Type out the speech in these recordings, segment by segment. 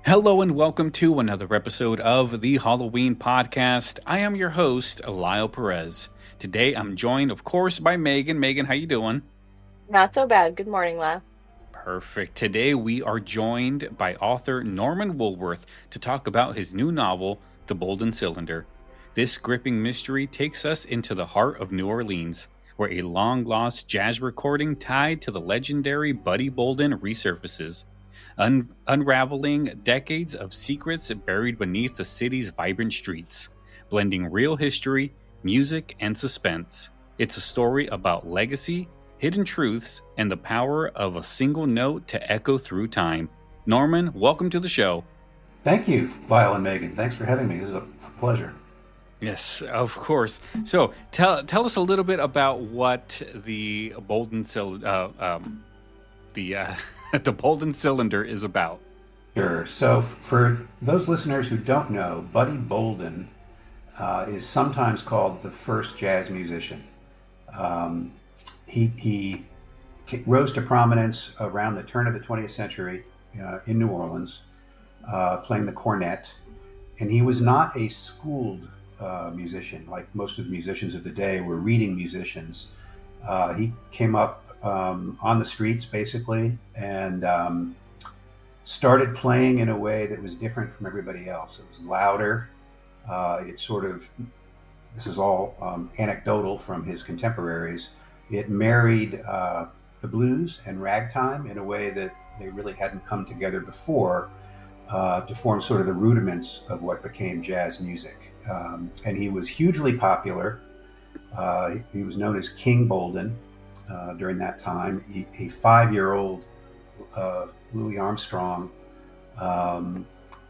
Hello and welcome to another episode of the Halloween Podcast. I am your host, Lyle Perez. Today I'm joined, of course, by Megan. Megan, how you doing? Not so bad. Good morning, Lyle. Perfect. Today we are joined by author Norman Woolworth to talk about his new novel, The Bolden Cylinder. This gripping mystery takes us into the heart of New Orleans, where a long-lost jazz recording tied to the legendary Buddy Bolden resurfaces, unraveling decades of secrets buried beneath the city's vibrant streets, blending real history, music, and suspense. It's a story about legacy, hidden truths, and the power of a single note to echo through time. Norman, welcome to the show. Thank you, Lyle and Megan. Thanks for having me. This is a pleasure. Yes, of course. So tell us a little bit about what the Bolden the Bolden Cylinder is about. Sure. So for those listeners who don't know, Buddy Bolden is sometimes called the first jazz musician. He rose to prominence around the turn of the 20th century in New Orleans, playing the cornet. And he was not a schooled musician like most of the musicians of the day were reading musicians. He came up on the streets, basically, and started playing in a way that was different from everybody else. It was louder. This is all anecdotal from his contemporaries. It married the blues and ragtime in a way that they really hadn't come together before to form sort of the rudiments of what became jazz music. And he was hugely popular. He was known as King Bolden. During that time, a 5-year-old Louis Armstrong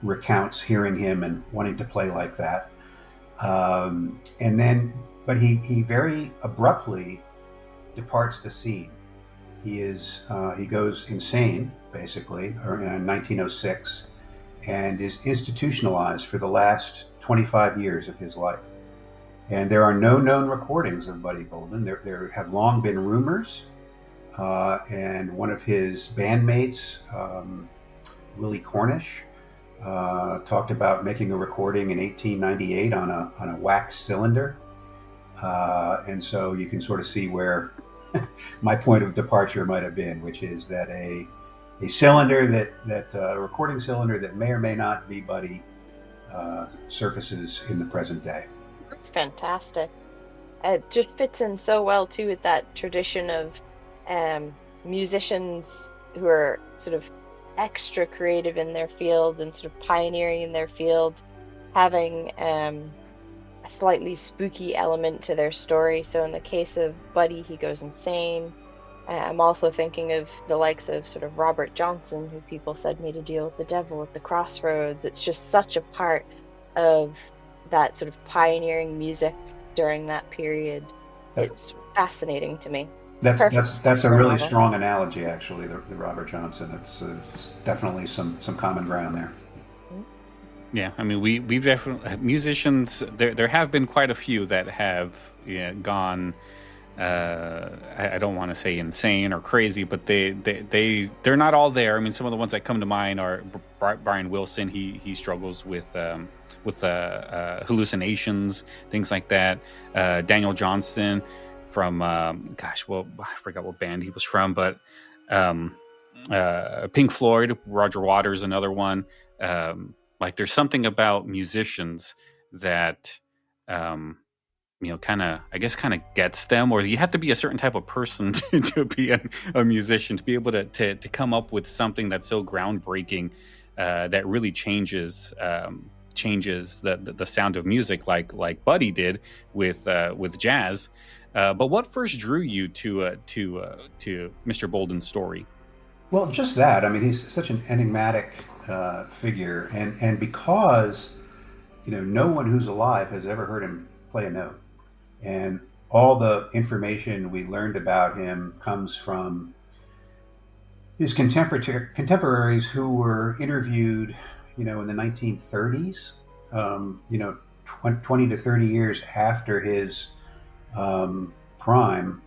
recounts hearing him and wanting to play like that. But he very abruptly departs the scene. He goes insane, basically, in 1906, and is institutionalized for the last 25 years of his life. And there are no known recordings of Buddy Bolden. There have long been rumors, and one of his bandmates, Willie Cornish, talked about making a recording in 1898 on a wax cylinder. And so you can sort of see where my point of departure might have been, which is that a cylinder a recording cylinder that may or may not be Buddy surfaces in the present day. That's fantastic. It just fits in so well, too, with that tradition of musicians who are sort of extra creative in their field and sort of pioneering in their field, having a slightly spooky element to their story. So in the case of Buddy, he goes insane. I'm also thinking of the likes of sort of Robert Johnson, who people said made a deal with the devil at the crossroads. It's just such a part of that sort of pioneering music during that period. It's fascinating to me. That's a really strong analogy, actually, the Robert Johnson. It's definitely some common ground there. Yeah, I mean, we've definitely musicians. There have been quite a few that have gone. I don't want to say insane or crazy, but they're not all there. I mean, some of the ones that come to mind are Brian Wilson. He struggles with hallucinations, things like that. Daniel Johnston from I forgot what band he was from, but Pink Floyd. Roger Waters, another one. Like there's something about musicians that kind of gets them, or you have to be a certain type of person to be a musician, to be able to come up with something that's so groundbreaking that really changes the sound of music, like Buddy did with jazz. But what first drew you to Mr. Bolden's story? Well, just that. I mean, he's such an enigmatic figure, and because no one who's alive has ever heard him play a note, and all the information we learned about him comes from his contemporaries who were interviewed, in the 1930s, 20 to 30 years after his prime.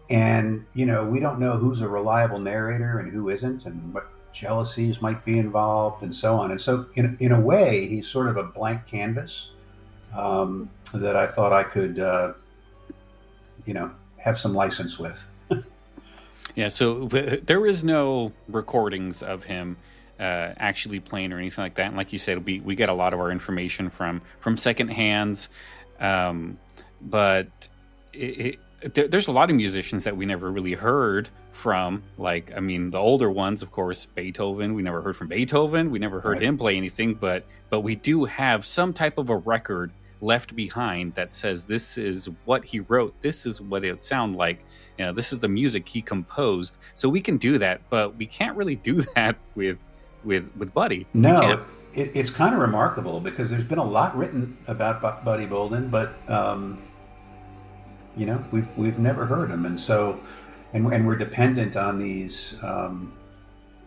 And, we don't know who's a reliable narrator and who isn't, and what jealousies might be involved, and so on. And so, in a way, he's sort of a blank canvas that I thought I could, have some license with. Yeah, so there is no recordings of him actually playing or anything like that. And like you said, we get a lot of our information from second hands. But there's a lot of musicians that we never really heard from. Like, I mean, the older ones, of course, Beethoven. We never heard from Beethoven. We never heard him play anything. But we do have some type of a record left behind that says this is what he wrote, this is what it would sound like, this is the music he composed. So we can do that, but we can't really do that with Buddy. No, it's kind of remarkable because there's been a lot written about Buddy Bolden, but we've never heard him, and so and we're dependent on these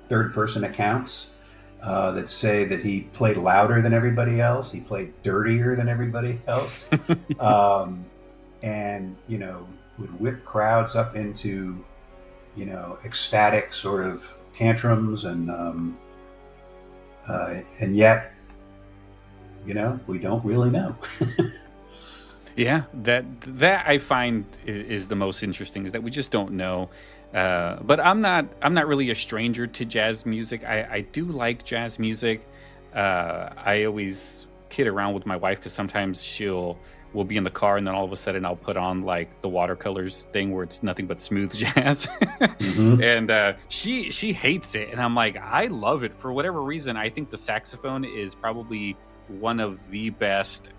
third person accounts that say that he played louder than everybody else, he played dirtier than everybody else, and would whip crowds up into ecstatic sort of tantrums, and yet we don't really know. Yeah, that I find is the most interesting, is that we just don't know. But I'm not really a stranger to jazz music. I do like jazz music. I always kid around with my wife because sometimes we'll be in the car and then all of a sudden I'll put on like the Watercolors thing where it's nothing but smooth jazz. Mm-hmm. And she hates it, and I'm like, I love it for whatever reason. I think the saxophone is probably one of the best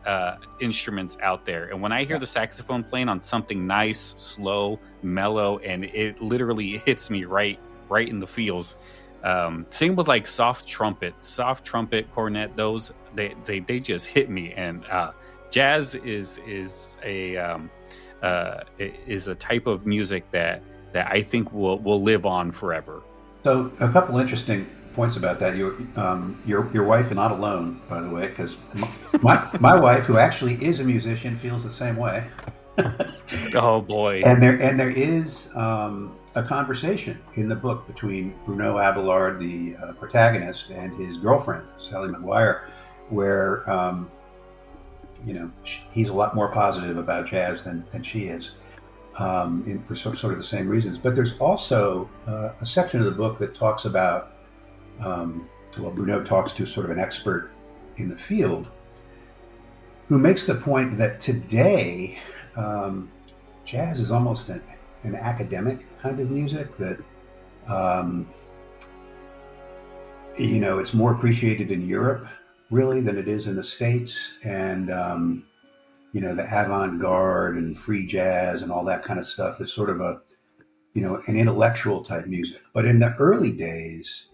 instruments out there, and when I hear the saxophone playing on something nice, slow, mellow, and it literally hits me right in the feels. Same with like soft trumpet, cornet, those they just hit me. And jazz is a type of music that I think will live on forever. So a couple interesting points about that. Your wife is not alone, by the way, because my wife, who actually is a musician, feels the same way. Oh boy! And there is a conversation in the book between Bruneau Abellard, the protagonist, and his girlfriend Sally McGuire, where he's a lot more positive about jazz than she is, for sort of the same reasons. But there's also a section of the book that talks about. Bruneau talks to sort of an expert in the field who makes the point that today jazz is almost an academic kind of music, that it's more appreciated in Europe really than it is in the States, and the avant-garde and free jazz and all that kind of stuff is sort of an intellectual type music. But in the early days,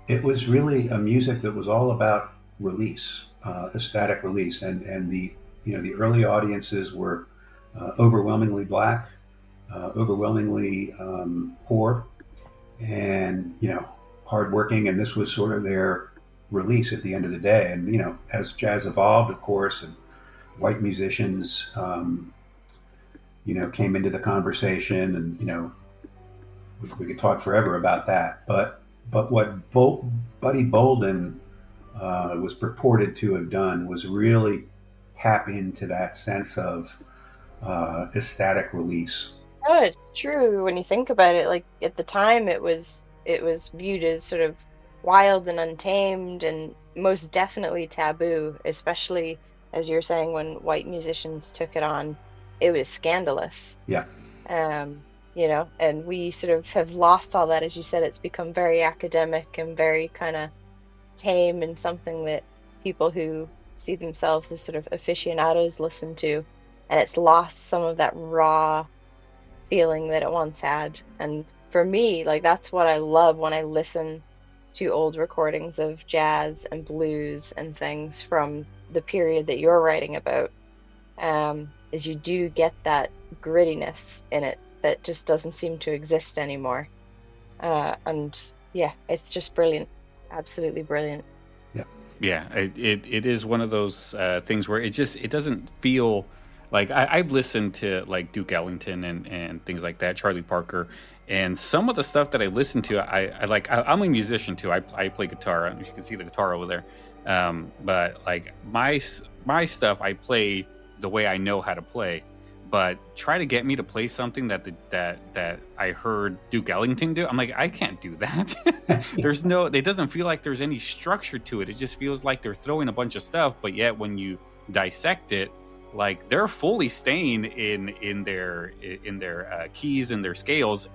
it was really a music that was all about release, ecstatic release, and the early audiences were overwhelmingly black, overwhelmingly poor, and hardworking, and this was sort of their release at the end of the day. And as jazz evolved, of course, and white musicians came into the conversation, and we could talk forever about that, but what Buddy Bolden was purported to have done was really tap into that sense of ecstatic release. Oh, it's true when you think about it. Like at the time, it was viewed as sort of wild and untamed, and most definitely taboo. Especially as you're saying, when white musicians took it on, it was scandalous. Yeah. And we sort of have lost all that. As you said, it's become very academic and very kind of tame, and something that people who see themselves as sort of aficionados listen to, and it's lost some of that raw feeling that it once had. And for me, like, that's what I love when I listen to old recordings of jazz and blues and things from the period that you're writing about, is you do get that grittiness in it that just doesn't seem to exist anymore. And yeah, it's just brilliant. Absolutely brilliant. Yeah, it is one of those things where it doesn't feel like I've listened to like Duke Ellington and things like that, Charlie Parker, and some of the stuff that I listen to, I like. I'm a musician too. I play guitar. You can see the guitar over there. But like my stuff, I play the way I know how to play. But try to get me to play something that I heard Duke Ellington do. I'm like, I can't do that. It doesn't feel like there's any structure to it. It just feels like they're throwing a bunch of stuff, but yet when you dissect it, like they're fully staying in their keys and their scales,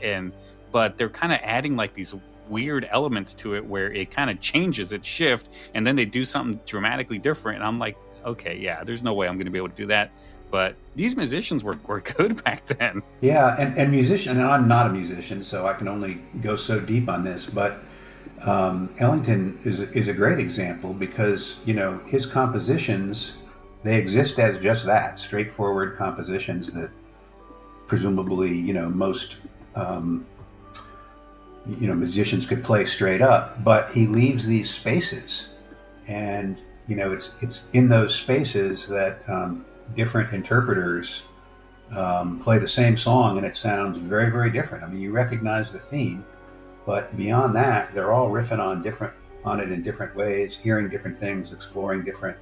but they're kind of adding like these weird elements to it where it kind of changes its shift, and then they do something dramatically different. And I'm like, okay, yeah, there's no way I'm going to be able to do that. But these musicians were good back then. Yeah, and musician, and I'm not a musician, so I can only go so deep on this. But Ellington is a great example because his compositions, they exist as just that, straightforward compositions that presumably most musicians could play straight up. But he leaves these spaces, and it's in those spaces that different interpreters play the same song, and it sounds very, very different. I mean, you recognize the theme, but beyond that, they're all riffing on it in different ways, hearing different things, exploring different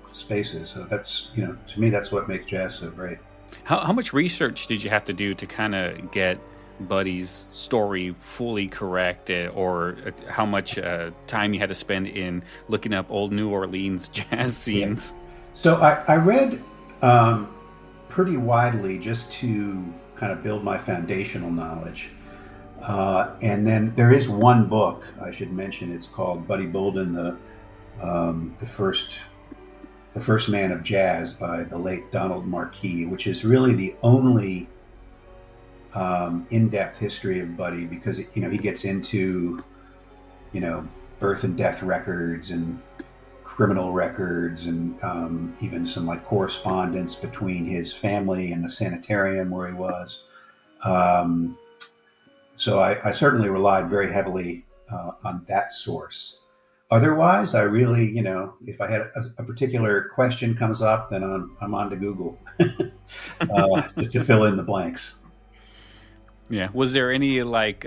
spaces. So that's, to me, that's what makes jazz so great. How much research did you have to do to kind of get Buddy's story fully correct, or how much time you had to spend in looking up old New Orleans jazz scenes? Yeah. So I read pretty widely just to kind of build my foundational knowledge. And then there is one book I should mention. It's called Buddy Bolden, the first man of jazz, by the late Donald Marquis, which is really the only in-depth history of Buddy, because he gets into birth and death records and criminal records, and even some like correspondence between his family and the sanitarium where he was. So I certainly relied very heavily on that source. Otherwise, I really, if I had a particular question comes up, then I'm on to Google to fill in the blanks. Yeah. Was there any like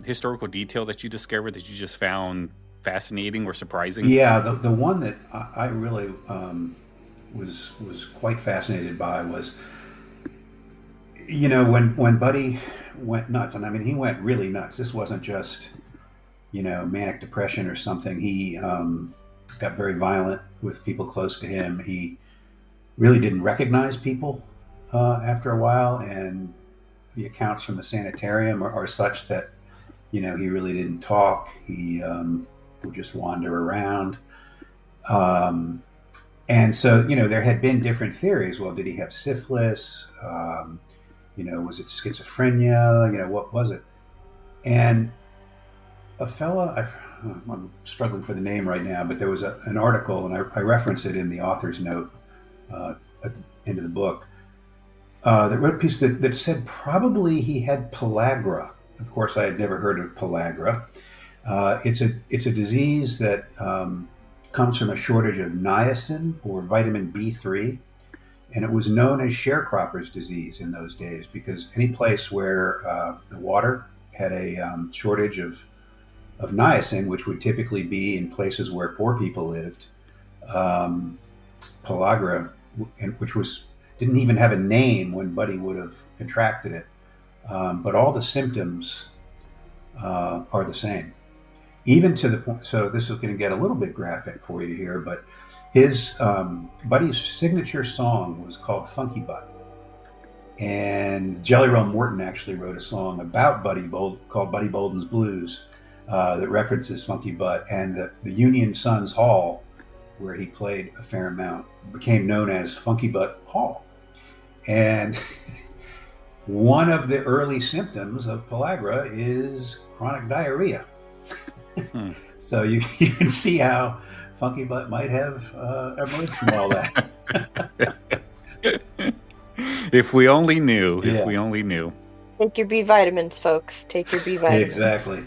historical detail that you discovered that you just found fascinating or surprising? Yeah, the one that I really was quite fascinated by was, when Buddy went nuts, and I mean he went really nuts. This wasn't just manic depression or something. He got very violent with people close to him. He really didn't recognize people after a while, and the accounts from the sanitarium are such that he really didn't talk. He would just wander around. And so, there had been different theories. Well, did he have syphilis? Was it schizophrenia? What was it? And a fella, I'm struggling for the name right now, but there was an article, and I reference it in the author's note at the end of the book, that wrote a piece that said probably he had pellagra. Of course, I had never heard of pellagra. It's a disease that comes from a shortage of niacin, or vitamin B3, and it was known as sharecropper's disease in those days, because any place where the water had a shortage of niacin, which would typically be in places where poor people lived, pellagra, which didn't even have a name when Buddy would have contracted it, but all the symptoms are the same. Even to the point, so this is going to get a little bit graphic for you here, but his Buddy's signature song was called Funky Butt. And Jelly Roll Morton actually wrote a song about called Buddy Bolden's Blues that references Funky Butt. And the Union Sons Hall, where he played a fair amount, became known as Funky Butt Hall. And one of the early symptoms of pellagra is chronic diarrhea. Hmm. So you you can see how Funky Butt might have emerged from all that. If we only knew. If Yeah, we only knew. Take your B vitamins, folks. Take your B vitamins. exactly.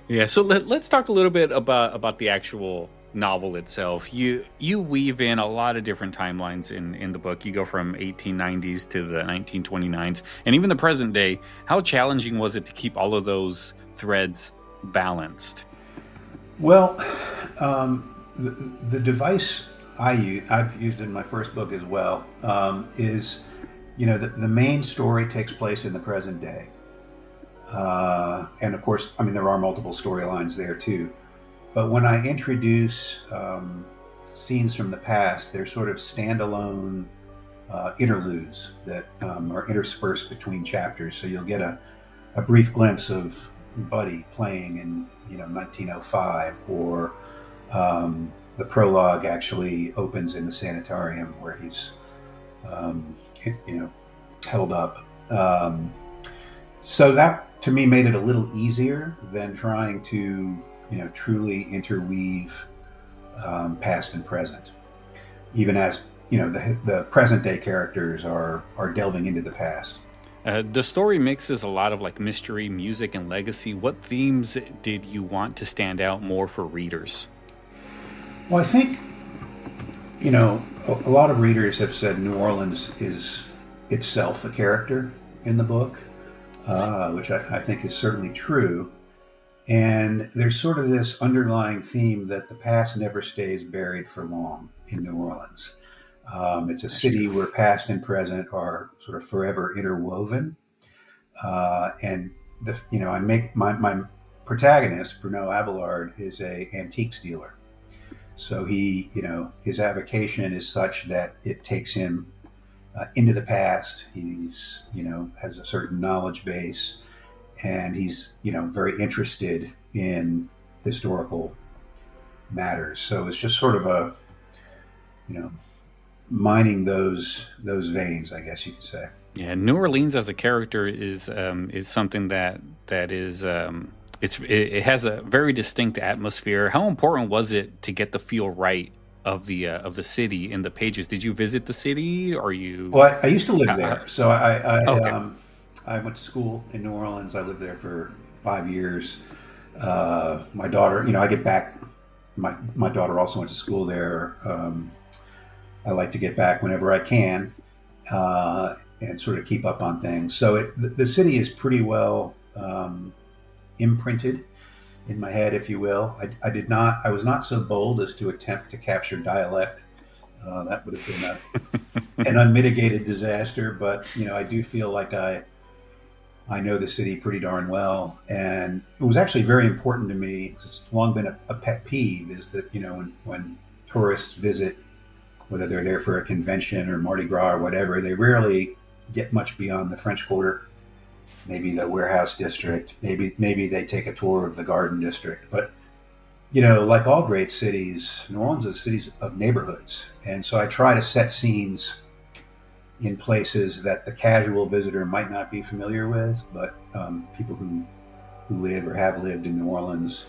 Yeah, so let's talk a little bit about the actual novel itself. You weave in a lot of different timelines in the book. You go from 1890s to the 1929s and even the present day. How challenging was it to keep all of those threads balanced? Well, the device I've used in my first book as well, is, the main story takes place in the present day. And of course, I mean, there are multiple storylines there too. But when I introduce scenes from the past, they're sort of standalone interludes that are interspersed between chapters. So you'll get a brief glimpse of Buddy playing in 1905, or the prologue actually opens in the sanitarium where he's held up. So that to me made it a little easier than trying to truly interweave past and present, even as the present day characters are delving into the past. The story mixes a lot of like mystery, music, and legacy. What themes did you want to stand out more for readers? Well, I think a lot of readers have said New Orleans is itself a character in the book, which I think is certainly true. And there's sort of this underlying theme that the past never stays buried for long in New Orleans. It's a That's city true. where past and present are sort of forever interwoven. And I make my protagonist, Bruneau Abellard, is a antiques dealer. So his avocation is such that it takes him into the past. He's, has a certain knowledge base, and he's, very interested in historical matters. So it's just sort of you know, mining those veins, I guess you could say. Yeah, New Orleans as a character is something that is it has a very distinct atmosphere. How important was it to get the feel right of the city in the pages? Did you visit the city, or you? Well, I used to live Uh, there, so okay. I went to school in New Orleans. I lived there for 5 years. My daughter, I get back. My daughter also went to school there. I like to get back whenever I can, and sort of keep up on things. So the city is pretty well imprinted in my head, if you will. I did not. I was not so bold as to attempt to capture dialect. That would have been an unmitigated disaster. But I do feel like I know the city pretty darn well, and it was actually very important to me. 'Cause it's long been a pet peeve, is that when tourists visit, whether they're there for a convention or Mardi Gras or whatever, they rarely get much beyond the French Quarter, maybe the warehouse district, maybe they take a tour of the Garden District. But like all great cities, New Orleans is a city of neighborhoods, and so I try to set scenes in places that the casual visitor might not be familiar with, but people who live or have lived in New Orleans,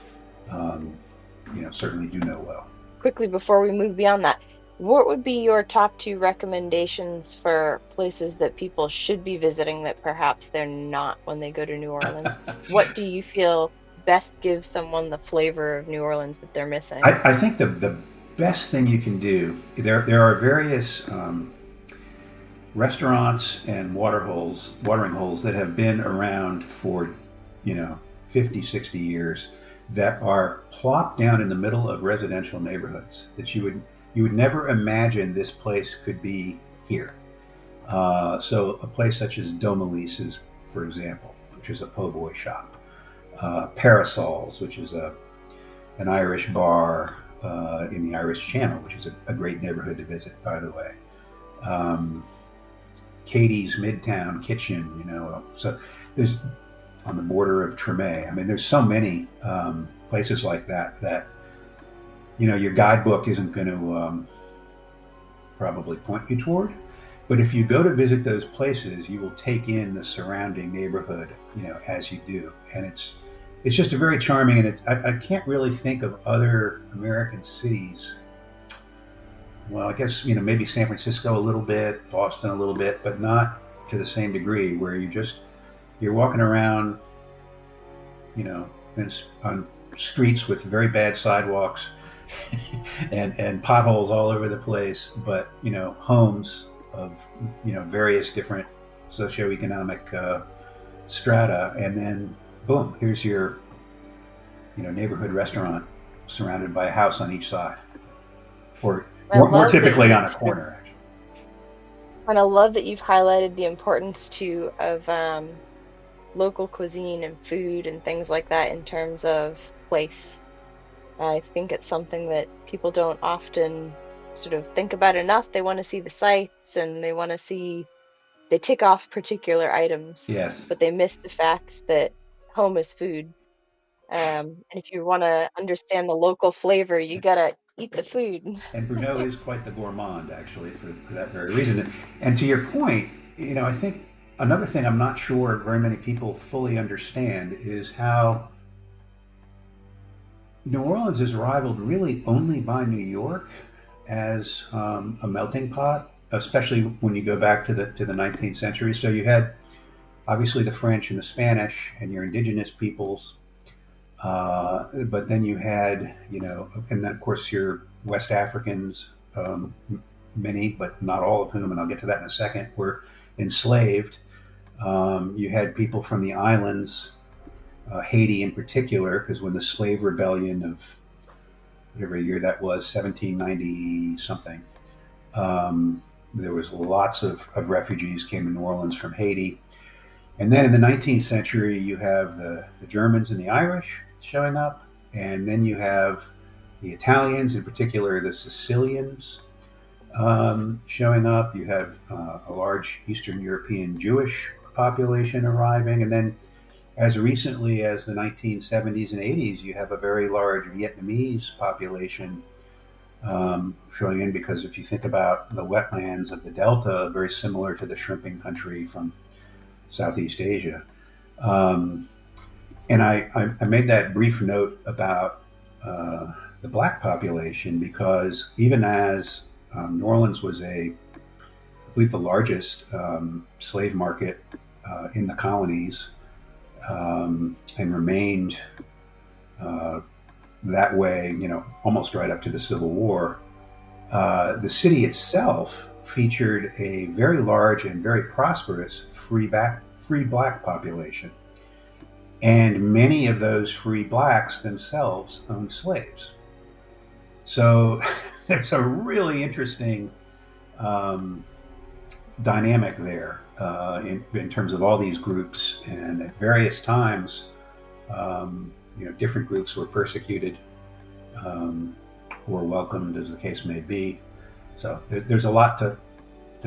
certainly do know well. Quickly, before we move beyond that, what would be your top two recommendations for places that people should be visiting that perhaps they're not when they go to New Orleans? What do you feel best gives someone the flavor of New Orleans that they're missing? I think the best thing you can do, there are various restaurants and watering holes that have been around for 50, 60 years, that are plopped down in the middle of residential neighborhoods that you would never imagine this place could be here. So a place such as Domelice's, for example, which is a po' boy shop, Parasols, which is an Irish bar in the Irish Channel, which is a great neighborhood to visit, by the way. Katie's Midtown Kitchen, so there's on the border of Treme. I mean, there's so many places like that your guidebook isn't going to probably point you toward. But if you go to visit those places, you will take in the surrounding neighborhood, as you do, and it's it's just a very charming, and I can't really think of other American cities. Well, I guess maybe San Francisco a little bit, Boston a little bit, but not to the same degree where you're walking around, on streets with very bad sidewalks and potholes all over the place, but homes of various different socioeconomic strata, and then boom, here's your neighborhood restaurant surrounded by a house on each side, or more typically on a corner, actually. And I love that you've highlighted the importance too of local cuisine and food and things like that in terms of place. I think it's something that people don't often sort of think about enough. They want to see the sights and they tick off particular items, Yes. but they miss the fact that home is food. And if you want to understand the local flavor, you gotta eat the food. And Bruneau is quite the gourmand, actually, for that very reason. And to your point, I think another thing I'm not sure very many people fully understand is how New Orleans is rivaled really only by New York as a melting pot, especially when you go back to the 19th century. So you had obviously the French and the Spanish and your indigenous peoples, but then you had and then of course your West Africans, many but not all of whom, and I'll get to that in a second, were enslaved. You had people from the islands, Haiti in particular, because when the slave rebellion of whatever year that was, 1790 something, there was lots of refugees came to New Orleans from Haiti. And then in the 19th century, you have the Germans and the Irish showing up. And then you have the Italians, in particular the Sicilians, showing up. You have a large Eastern European Jewish population arriving. And then as recently as the 1970s and 80s, you have a very large Vietnamese population showing in, because if you think about the wetlands of the Delta, very similar to the shrimping country from Southeast Asia. And I made that brief note about the black population because even as New Orleans was I believe the largest slave market in the colonies, and remained that way, almost right up to the Civil War, the city itself featured a very large and very prosperous free black population. And many of those free blacks themselves owned slaves. So there's a really interesting dynamic there in terms of all these groups. And at various times, different groups were persecuted or welcomed, as the case may be. So there's a lot to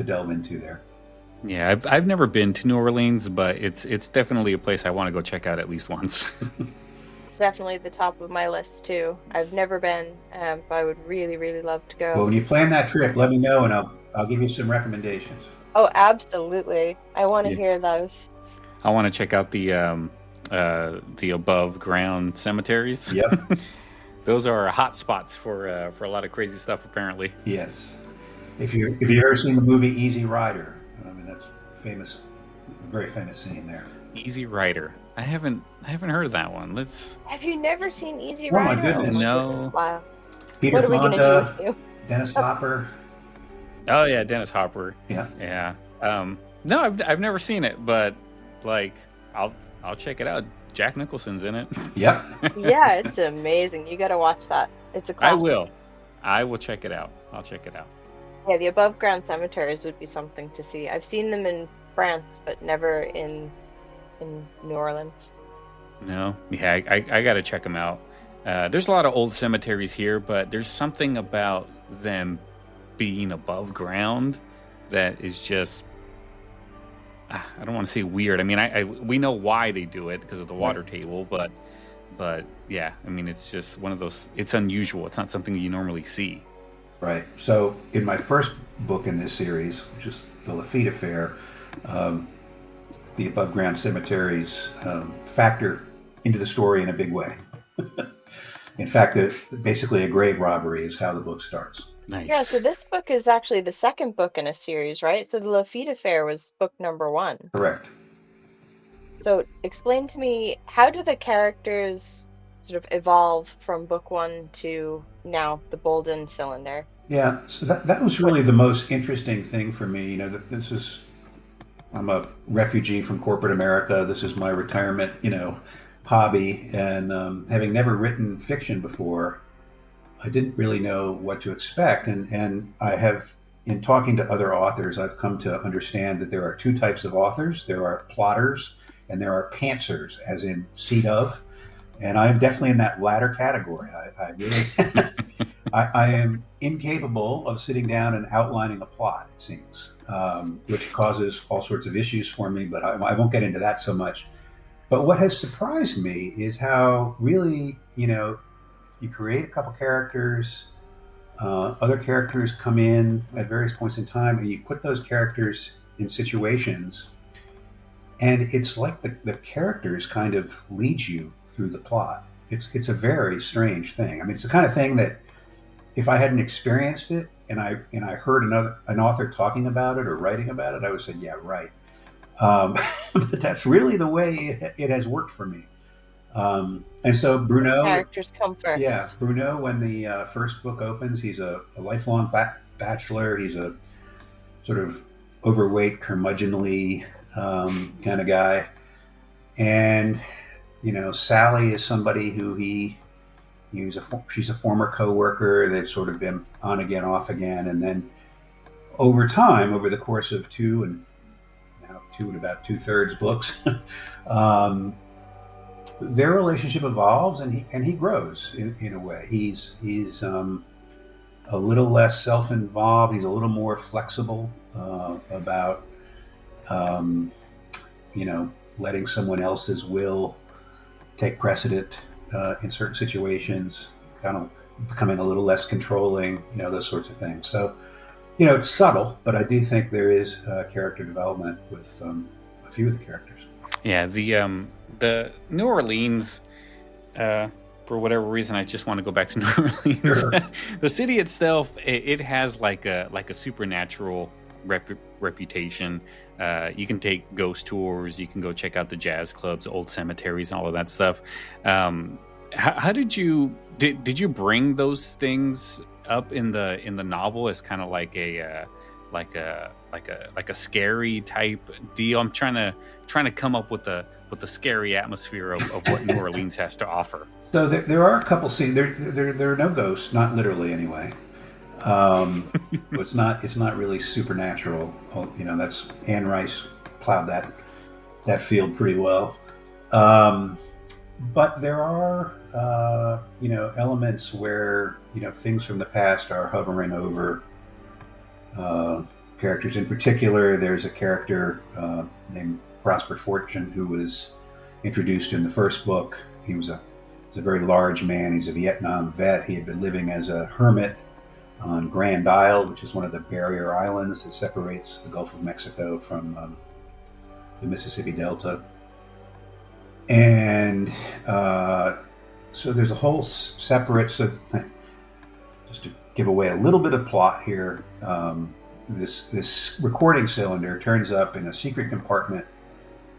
delve into there. Yeah, I've never been to New Orleans, but it's definitely a place I want to go check out at least once. Definitely the top of my list too. I've never been, but I would really, really love to go. Well, when you plan that trip, let me know, and I'll give you some recommendations. Oh, absolutely! I want to hear those. I want to check out the above ground cemeteries. Yep. Those are hot spots for a lot of crazy stuff, apparently. Yes. If you ever seen the movie Easy Rider, I mean that's famous, very famous scene there. Easy Rider. I haven't heard of that one. Have you never seen Easy Rider? Oh my goodness. No. Wow. Peter what are we Fonda, gonna do with you? Dennis Hopper. Oh yeah, Dennis Hopper. Yeah. Yeah. No, I've never seen it, but like I'll check it out. Jack Nicholson's in it. Yep. Yeah, it's amazing. You got to watch that. It's a classic. I will check it out. I'll check it out. Yeah, the above ground cemeteries would be something to see. I've seen them in France, but never in New Orleans. No, yeah, I got to check them out. There's a lot of old cemeteries here, but there's something about them being above ground that is just, I don't want to say weird. I mean, we know why they do it because of the water table, but yeah, I mean, it's just one of those, it's unusual. It's not something you normally see. Right. So in my first book in this series, which is the Lafitte Affair, the above ground cemeteries factor into the story in a big way. In fact, basically a grave robbery is how the book starts. Yeah, Nice. so this book is actually the second book in a series, right? So the Lafitte Affair was book number one. Correct. So explain to me, how do the characters sort of evolve from book one to now the Bolden Cylinder? Yeah, so that was What? really the most interesting thing for me. I'm a refugee from corporate America. This is my retirement, hobby. And having never written fiction before, I didn't really know what to expect. And I have, in talking to other authors, I've come to understand that there are two types of authors. There are plotters and there are pantsers, as in seed of. And I'm definitely in that latter category. I really, I am incapable of sitting down and outlining a plot, it seems, which causes all sorts of issues for me, but I won't get into that so much. But what has surprised me is how really, you create a couple characters, other characters come in at various points in time, and you put those characters in situations, and it's like the characters kind of lead you through the plot. It's a very strange thing. I mean, it's the kind of thing that if I hadn't experienced it and I heard an author talking about it or writing about it, I would say, yeah, right. But that's really the way it has worked for me. And so The Bruneau, characters come yeah, first. Bruneau, when the first book opens, he's a lifelong bachelor. He's a sort of overweight, curmudgeonly kind of guy. And, Sally is somebody who she's a former coworker. They've sort of been on again, off again. And then over time, over the course of two and about 2/3 books, their relationship evolves and he grows in a way. He's a little less self-involved. He's a little more flexible about um, letting someone else's will take precedent in certain situations, kind of becoming a little less controlling, those sorts of things. So, it's subtle, but I do think there is character development with a few of the characters. Yeah, the New Orleans, for whatever reason, I just want to go back to New Orleans. Sure. The city itself, it has like a supernatural reputation. You can take ghost tours. You can go check out the jazz clubs, old cemeteries, and all of that stuff. How did you bring those things up in the novel as kind of like a scary type deal? I'm trying to come up with the scary atmosphere of what New Orleans has to offer. So there are a couple scenes. There are no ghosts, not literally anyway. It's not really supernatural. That's Anne Rice plowed that field pretty well. But there are elements where things from the past are hovering over characters. In particular, there's a character named Prosper Fortune who was introduced in the first book. He's a very large man. He's a Vietnam vet. He had been living as a hermit on Grand Isle, which is one of the barrier islands that separates the Gulf of Mexico from the Mississippi Delta. And so there's a whole separate, so just to give away a little bit of plot here, this recording cylinder turns up in a secret compartment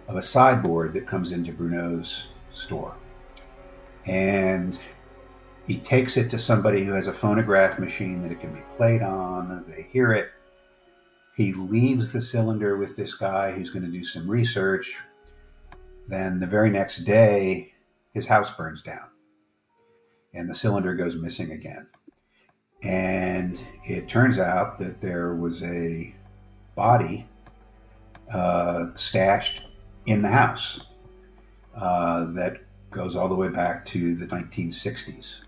of a sideboard that comes into Bruneau's store. And he takes it to somebody who has a phonograph machine that it can be played on. They hear it. He leaves the cylinder with this guy who's going to do some research. Then the very next day, his house burns down and the cylinder goes missing again. And it turns out that there was a body stashed in the house that goes all the way back to the 1960s.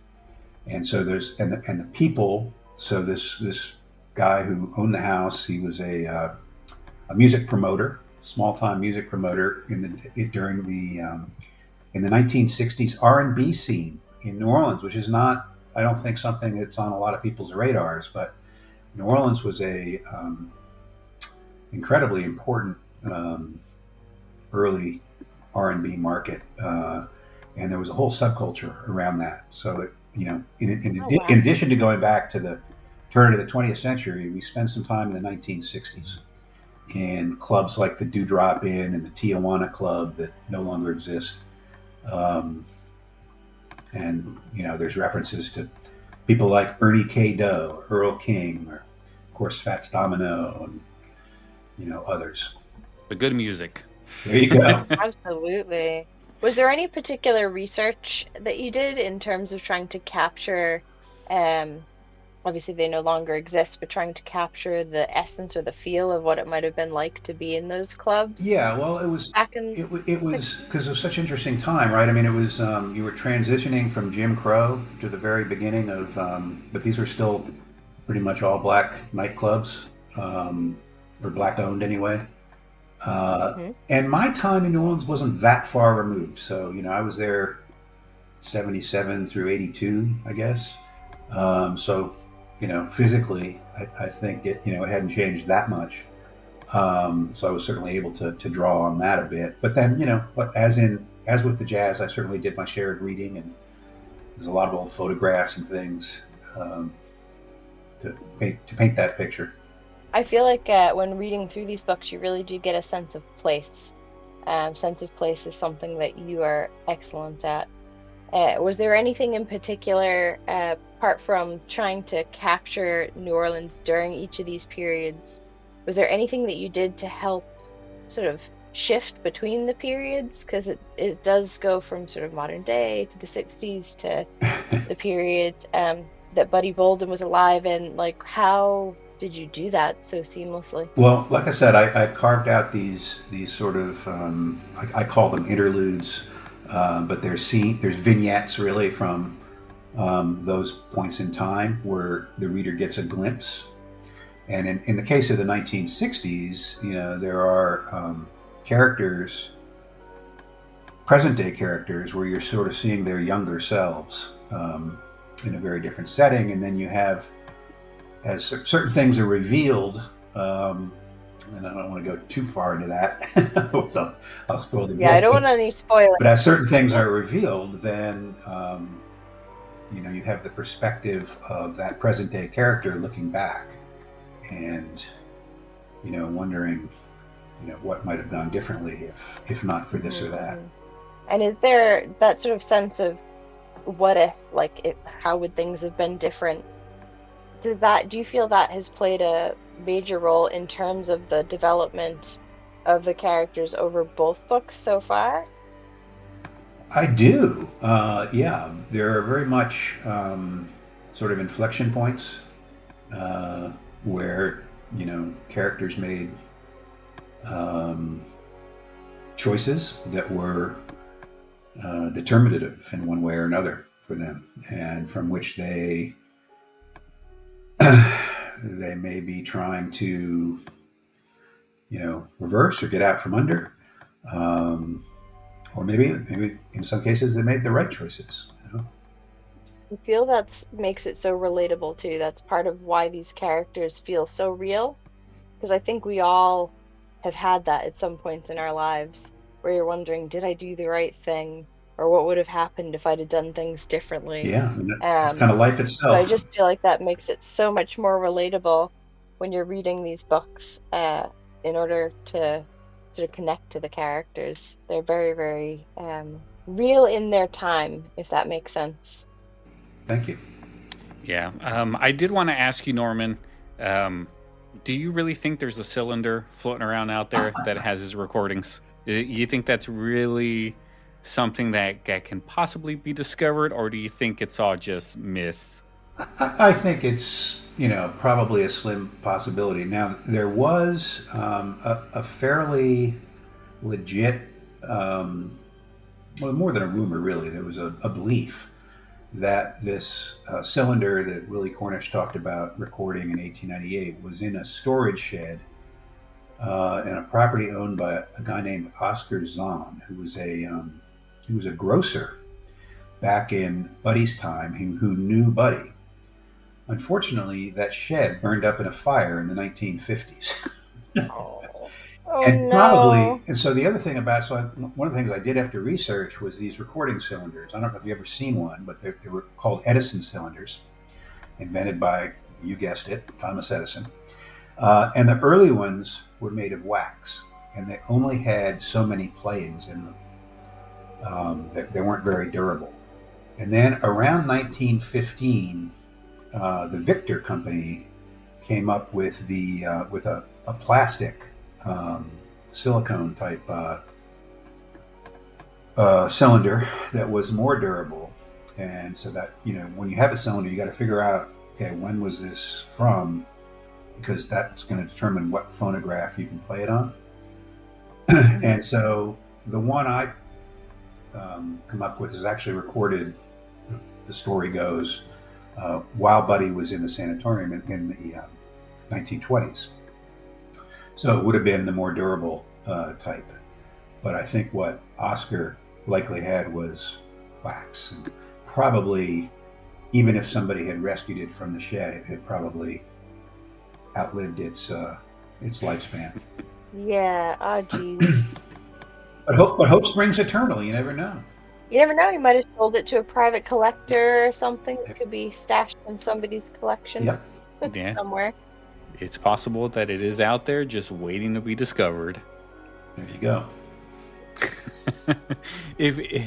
And so the people. So this guy who owned the house, he was a music promoter, small time music promoter during the 1960s R&B scene in New Orleans, which is not, I don't think, something that's on a lot of people's radars, but New Orleans was a incredibly important early R&B market. and there was a whole subculture around that. So, Oh in wow. addition to going back to the turn of the 20th century, we spent some time in the 1960s in clubs like the Dewdrop Inn and the Tijuana Club that no longer exist. Um, and, there's references to people like Ernie K. Doe, Earl King, or, of course, Fats Domino, and, others. The good music. There you go. Absolutely. Was there any particular research that you did in terms of trying to capture, um, obviously they no longer exist, but trying to capture the essence or the feel of what it might have been like to be in those clubs Yeah, well, it was back in it the was because 60s? it was such an interesting time, right? I mean, it was you were transitioning from Jim Crow to the very beginning of, but these were still pretty much all black nightclubs, or black owned anyway. Hmm. And my time in New Orleans wasn't that far removed, so I was there 77 through 82, I guess. So physically, I think it hadn't changed that much. So I was certainly able to draw on that a bit. But then, but as with the jazz, I certainly did my share of reading, and there's a lot of old photographs and things, um, to paint that picture. I feel like when reading through these books, you really do get a sense of place. Sense of place is something that you are excellent at. Was there anything in particular, apart from trying to capture New Orleans during each of these periods, was there anything that you did to help sort of shift between the periods? Because it does go from sort of modern day to the 60s to the period that Buddy Bolden was alive in. Like, how did you do that so seamlessly? Well, like I said, I carved out these sort of, I call them interludes, but there's vignettes really from, those points in time where the reader gets a glimpse. And in the case of the 1960s, there are, characters, present day characters, where you're sort of seeing their younger selves, in a very different setting. And then you have, as certain things are revealed, and I don't want to go too far into that, otherwise I'll spoil the Yeah, I book. don't want any spoilers. But as certain things are revealed, then you have the perspective of that present day character looking back, and wondering what might have gone differently if not for this or Hmm. that. Hmm. And is there that sort of sense of what if, like, how would things have been different? Do you feel that has played a major role in terms of the development of the characters over both books so far? I do. Yeah, there are very much, sort of inflection points, uh, where characters made, um, choices that were, determinative in one way or another for them, and from which they may be trying to reverse or get out from under, um, or maybe in some cases they made the right choices. I feel that's makes it so relatable too. That's part of why these characters feel so real. Because I think we all have had that at some points in our lives where you're wondering, did I do the right thing? Or what would have happened if I'd have done things differently? Yeah, and that's kind Um, of life so I itself. just feel like that makes it so much more relatable when you're reading these books, in order to sort of connect to the characters. They're very, very real in their time, if that makes sense. Thank you. Yeah. I did want to ask you, Norman, um, do you really think there's a cylinder floating around out there that has his recordings? You think that's really something that can possibly be discovered, or do you think it's all just myth? I think it's probably a slim possibility. Now there was, a fairly legit, well, more than a rumor, really. There was a belief that this, cylinder that Willie Cornish talked about recording in 1898 was in a storage shed, in a property owned by a guy named Oscar Zahn, who was a grocer back in Buddy's time, who knew Buddy. Unfortunately, that shed burned up in a fire in the 1950s. Oh. Oh And probably, no. and so the other thing about, one of the things I did after research was these recording cylinders. I don't know if you've ever seen one, but they were called Edison cylinders, invented by, you guessed it, Thomas Edison. And the early ones were made of wax, and they only had so many playings in them. They weren't very durable. And then around 1915, the Victor company came up with with a plastic silicone type cylinder that was more durable. And so that, when you have a cylinder, you got to figure out, okay, when was this from? Because that's going to determine what phonograph you can play it on. Mhm. And so the one I come up with is actually recorded, the story goes, while Buddy was in the sanatorium in the 1920s. So it would have been the more durable type. But I think what Oscar likely had was wax. And probably, even if somebody had rescued it from the shed, it had probably outlived its lifespan. Yeah. Oh, geez. But hope springs eternal. You never know. You never know. You might have sold it to a private collector or something. It could be stashed in somebody's collection Yep. Yeah, somewhere. it's possible that it is out there just waiting to be discovered. There you go.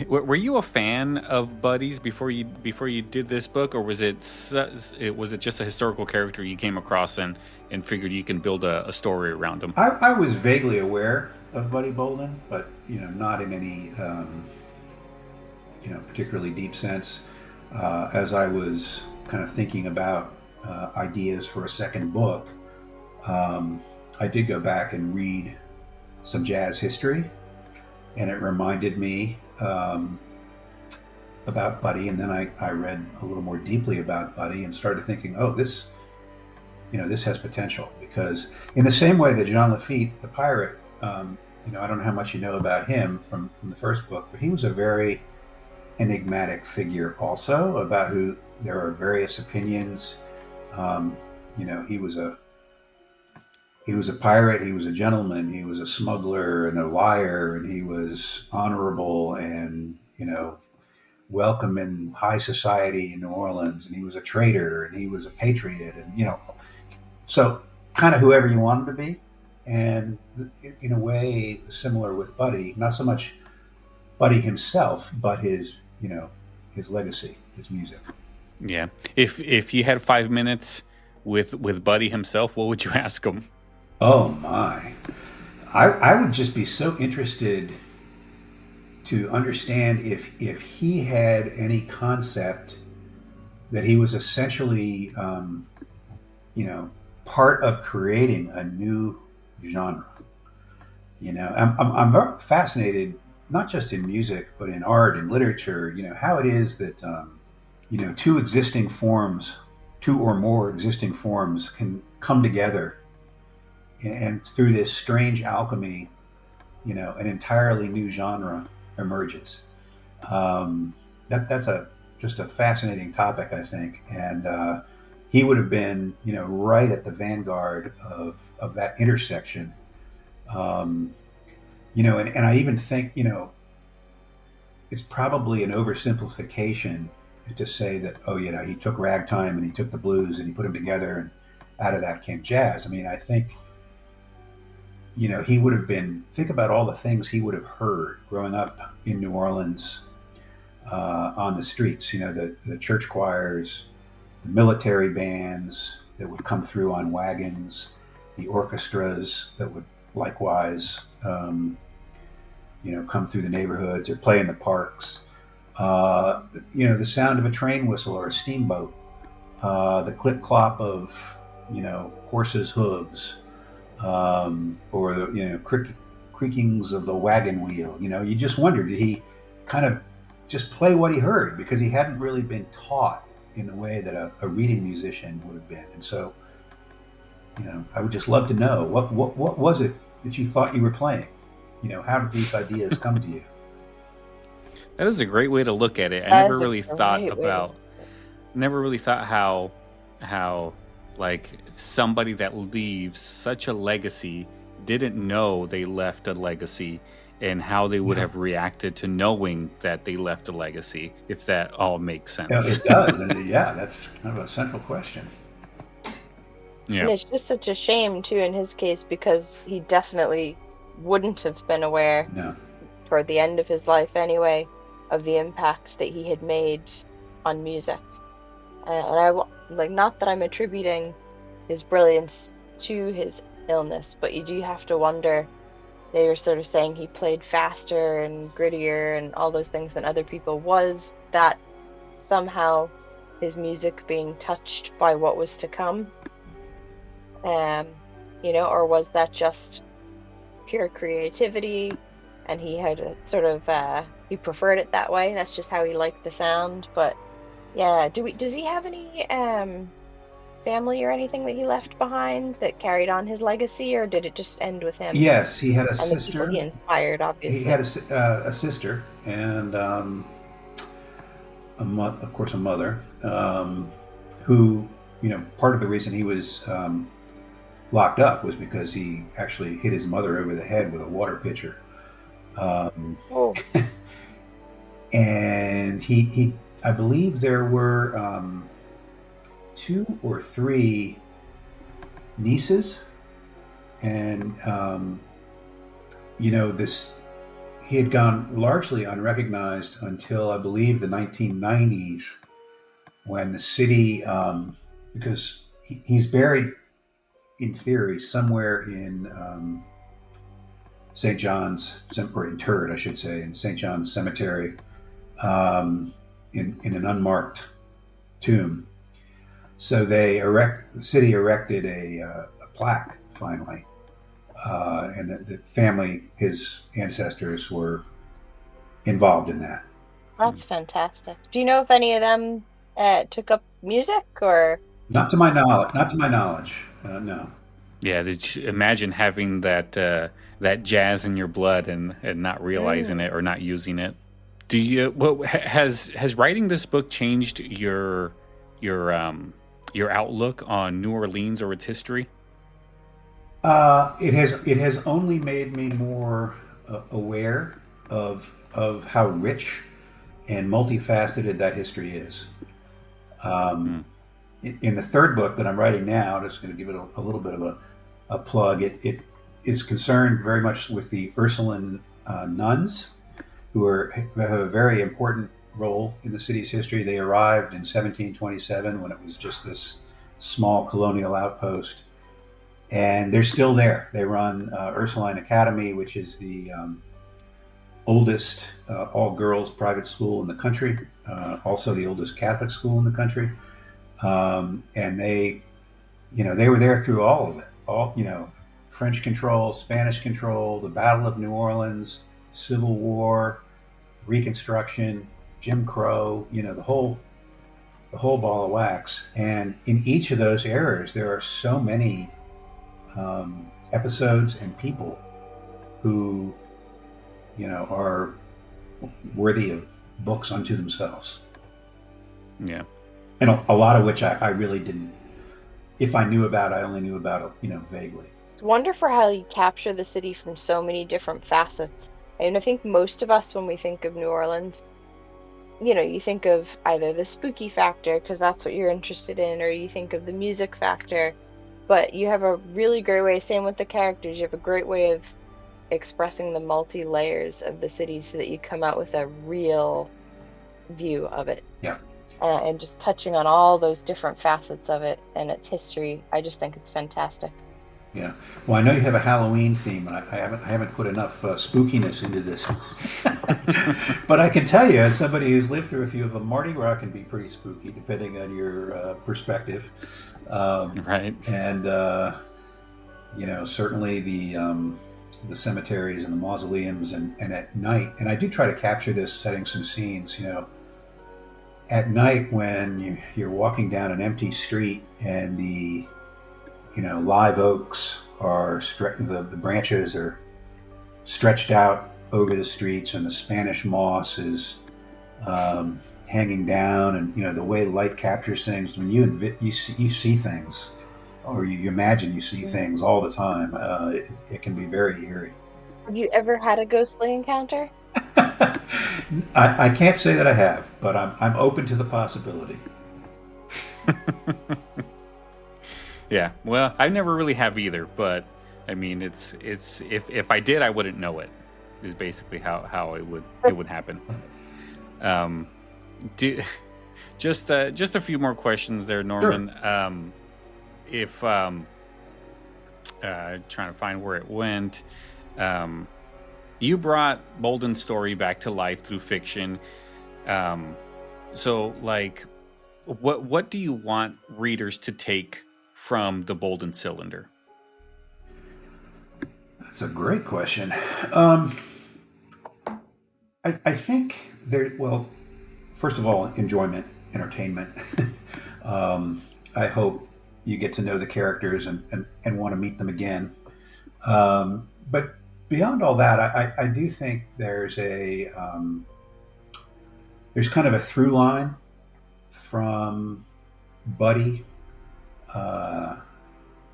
Were you a fan of Buddies before you did this book, or was it just a historical character you came across and figured you can build a story around him? I was vaguely aware of Buddy Bolden, but not in any particularly deep sense. As I was kind of thinking about ideas for a second book, I did go back and read some jazz history, and it reminded me about Buddy. And then I read a little more deeply about Buddy and started thinking, oh, this has potential, because in the same way that Jean Lafitte, the pirate, I don't know how much you know about him from the first book, but he was a very enigmatic figure also, about who there are various opinions. He was a pirate, he was a gentleman, he was a smuggler and a liar, and he was honorable and welcome in high society in New Orleans, and he was a traitor, and he was a patriot, and so kind of whoever you want him to be. And in a way similar with Buddy, not so much Buddy himself, but his legacy, his music. Yeah. If you had 5 minutes with Buddy himself, what would you ask him? Oh my. I would just be so interested to understand if he had any concept that he was essentially part of creating a new genre. I'm very fascinated, not just in music, but in art and literature, how it is that two or more existing forms can come together, and through this strange alchemy, an entirely new genre emerges. That's just a fascinating topic, I think. And he would have been, right at the vanguard of that intersection. And I even think, it's probably an oversimplification to say that, oh, he took ragtime and he took the blues and he put them together, and out of that came jazz. I mean, I think, he would have been, think about all the things he would have heard growing up in New Orleans, on the streets, the church choirs, the military bands that would come through on wagons, the orchestras that would likewise, come through the neighborhoods or play in the parks. The sound of a train whistle or a steamboat, the clip clop of, horses' hooves, or the creakings of the wagon wheel. You just wonder, did he kind of just play what he heard, because he hadn't really been taught in the way that a reading musician would have been. And so, I would just love to know what was it that you thought you were playing? How did these ideas come to you? That is a great way to look at it. I That never is a really great thought way to about, look at it. never really thought how like somebody that leaves such a legacy didn't know they left a legacy and how they would have reacted to knowing that they left a legacy, if that all makes sense. It does. And that's kind of a central question. Yeah. And it's just such a shame, too, in his case, because he definitely wouldn't have been aware, toward the end of his life anyway, of the impact that he had made on music. And not that I'm attributing his brilliance to his illness, but you do have to wonder, they were sort of saying he played faster and grittier and all those things than other people. Was that somehow his music being touched by what was to come? Or was that just pure creativity and he had a sort of, he preferred it that way? That's just how he liked the sound. But yeah, does he have any family or anything that he left behind that carried on his legacy, or did it just end with him? Yes, he had a and sister. The people he inspired, obviously. He had a sister and of course a mother, who, part of the reason he was locked up was because he actually hit his mother over the head with a water pitcher. And he I believe there were 2 or 3 nieces, and he had gone largely unrecognized until I believe the 1990s, when the city, because he's buried in theory somewhere in St. John's, or interred, I should say, in St. John's Cemetery, in an unmarked tomb. So the city erected a plaque finally, and the family, his ancestors, were involved in that. That's fantastic. Do you know if any of them took up music, or? Not to my knowledge. No. Yeah, imagine having that jazz in your blood and not realizing it or not using it. Do you? Has writing this book changed your outlook on New Orleans or its history? It has only made me more aware of how rich and multifaceted that history is. In the third book that I'm writing now, just going to give it a little bit of a plug. It is concerned very much with the Ursuline nuns, who have a very important role in the city's history. They arrived in 1727 when it was just this small colonial outpost, and they're still there. They run Ursuline Academy, which is the oldest all-girls private school in the country, also the oldest Catholic school in the country. And they were there through all of it, French control, Spanish control, the Battle of New Orleans, Civil War, Reconstruction, Jim Crow, the whole ball of wax. And in each of those eras, there are so many episodes and people who, are worthy of books unto themselves. Yeah. And a lot of which I really didn't. If I knew about, I only knew about, vaguely. It's wonderful how you capture the city from so many different facets. And I think most of us, when we think of New Orleans, you think of either the spooky factor, because that's what you're interested in, or you think of the music factor. But you have a really great way, same with the characters, you have a great way of expressing the multi-layers of the city so that you come out with a real view of it. Yeah. And just touching on all those different facets of it and its history. I just think it's fantastic. Yeah. Well, I know you have a Halloween theme, and I haven't put enough spookiness into this. But I can tell you, as somebody who's lived through a few of them, Mardi Gras can be pretty spooky, depending on your perspective. Right. And certainly the cemeteries and the mausoleums, and at night. And I do try to capture this, setting some scenes. At night, when you're walking down an empty street and the live oaks are the branches are stretched out over the streets, and the Spanish moss is hanging down, and the way light captures things, when you see things or you imagine you see things all the time. It can be very eerie. Have you ever had a ghostly encounter? I can't say that I have, but I'm open to the possibility. Yeah, well, I never really have either, but I mean, it's if I did, I wouldn't know it. Is basically how it would happen. Do just a few more questions there, Norman. Sure. If trying to find where it went. You brought Bolden's story back to life through fiction. So, like, what do you want readers to take from the Bolden Cylinder? That's a great question. I think there. Well, first of all, enjoyment, entertainment. I hope you get to know the characters and want to meet them again. But beyond all that, I do think there's kind of a through line from Buddy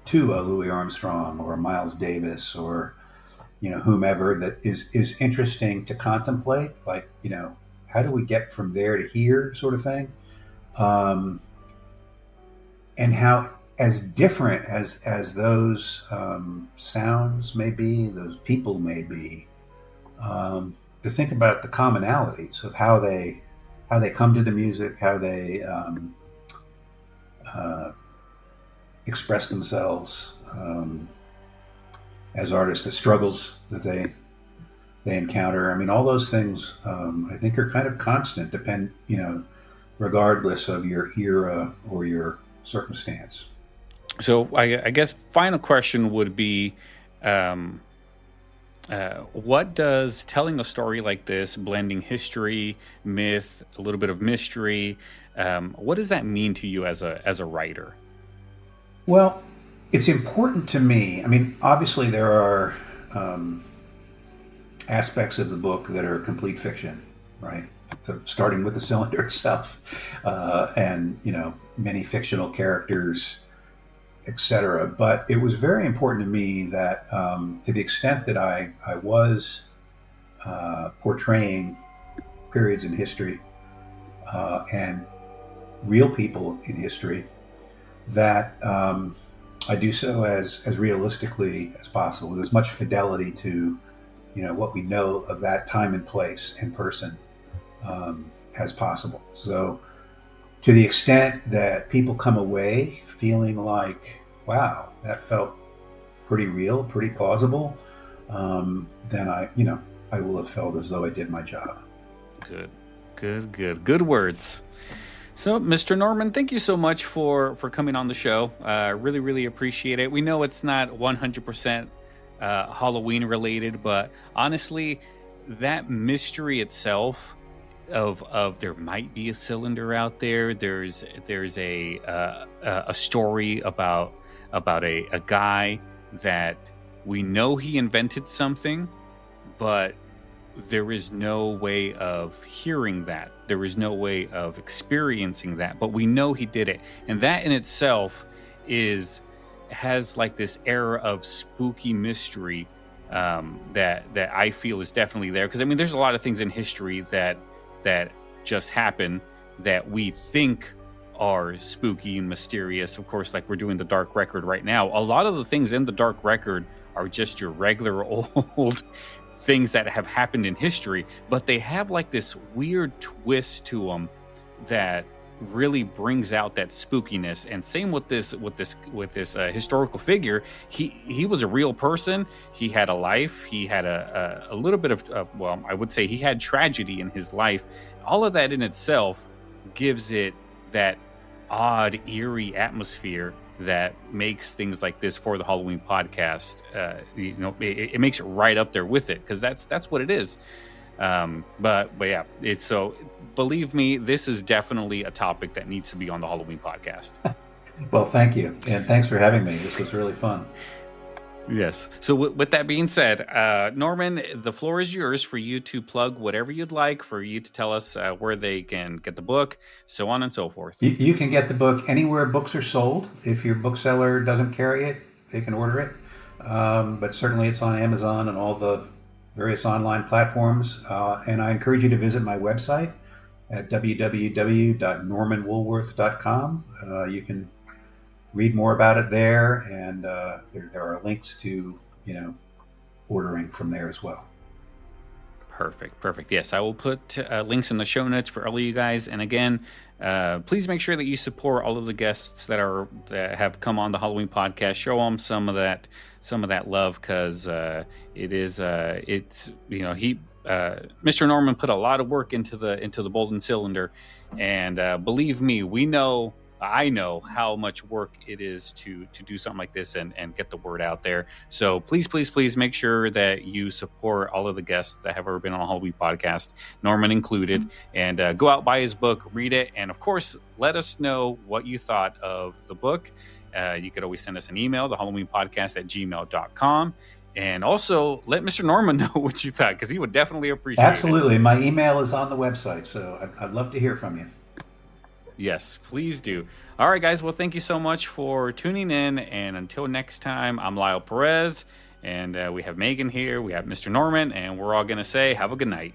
to a Louis Armstrong or a Miles Davis or whomever that is interesting to contemplate. Like, how do we get from there to here, sort of thing, and how as different as those sounds may be, those people may be, to think about the commonalities of how they come to the music, how they express themselves as artists, the struggles that they encounter. I mean, all those things I think are kind of constant, regardless of your era or your circumstance. So I guess final question would be, what does telling a story like this, blending history, myth, a little bit of mystery, what does that mean to you as a writer? Well, it's important to me. I mean, obviously there are aspects of the book that are complete fiction, right? So starting with the cylinder itself, and many fictional characters, etc. But it was very important to me that, to the extent that I was portraying periods in history and real people in history, that I do so as realistically as possible, with as much fidelity to what we know of that time and place and person as possible. So to the extent that people come away feeling like, wow, that felt pretty real, pretty plausible, then I will have felt as though I did my job. Good words. So, Mr. Norman, thank you so much for coming on the show. Really, really appreciate it. We know it's not 100% Halloween related, but honestly, that mystery itself of there might be a cylinder out there. There's a story about a guy that we know he invented something, but there is no way of hearing that. There is no way of experiencing that, but we know he did it. And that in itself has like this air of spooky mystery that I feel is definitely there. Because I mean, there's a lot of things in history that just happen that we think are spooky and mysterious. Of course, like we're doing the Dark Record right now. A lot of the things in the Dark Record are just your regular old things that have happened in history, but they have like this weird twist to them that really brings out that spookiness. And same with this historical figure. He was a real person. He had a life. He had a little bit of well, I would say he had tragedy in his life. All of that in itself gives it that odd, eerie atmosphere that makes things like this for the Halloween podcast. It makes it right up there with it, because that's what it is. But yeah, it's so. Believe me, this is definitely a topic that needs to be on the Halloween podcast. Well, thank you, and thanks for having me. This was really fun. Yes. So with that being said, Norman, the floor is yours for you to plug whatever you'd like, for you to tell us where they can get the book, so on and so forth. You can get the book anywhere books are sold. If your bookseller doesn't carry it, they can order it. But certainly it's on Amazon and all the various online platforms. And I encourage you to visit my website at www.normanwoolworth.com. You can read more about it there, and there are links to, ordering from there as well. Perfect. Yes, I will put links in the show notes for all of you guys. And again, please make sure that you support all of the guests that have come on the Halloween podcast. Show them some of that love, because Mr. Norman put a lot of work into the Bolden Cylinder, and believe me, I know how much work it is to do something like this and get the word out there. So please make sure that you support all of the guests that have ever been on a Halloween podcast, Norman included, and go out, buy his book, read it, and of course, let us know what you thought of the book. You could always send us an email, thehalloweenpodcast@gmail.com. And also let Mr. Norman know what you thought, because he would definitely appreciate it. Absolutely. My email is on the website, so I'd love to hear from you. Yes, please do. All right, guys. Well, thank you so much for tuning in. And until next time, I'm Lyle Perez, and we have Megan here. We have Mr. Norman, and we're all going to say have a good night.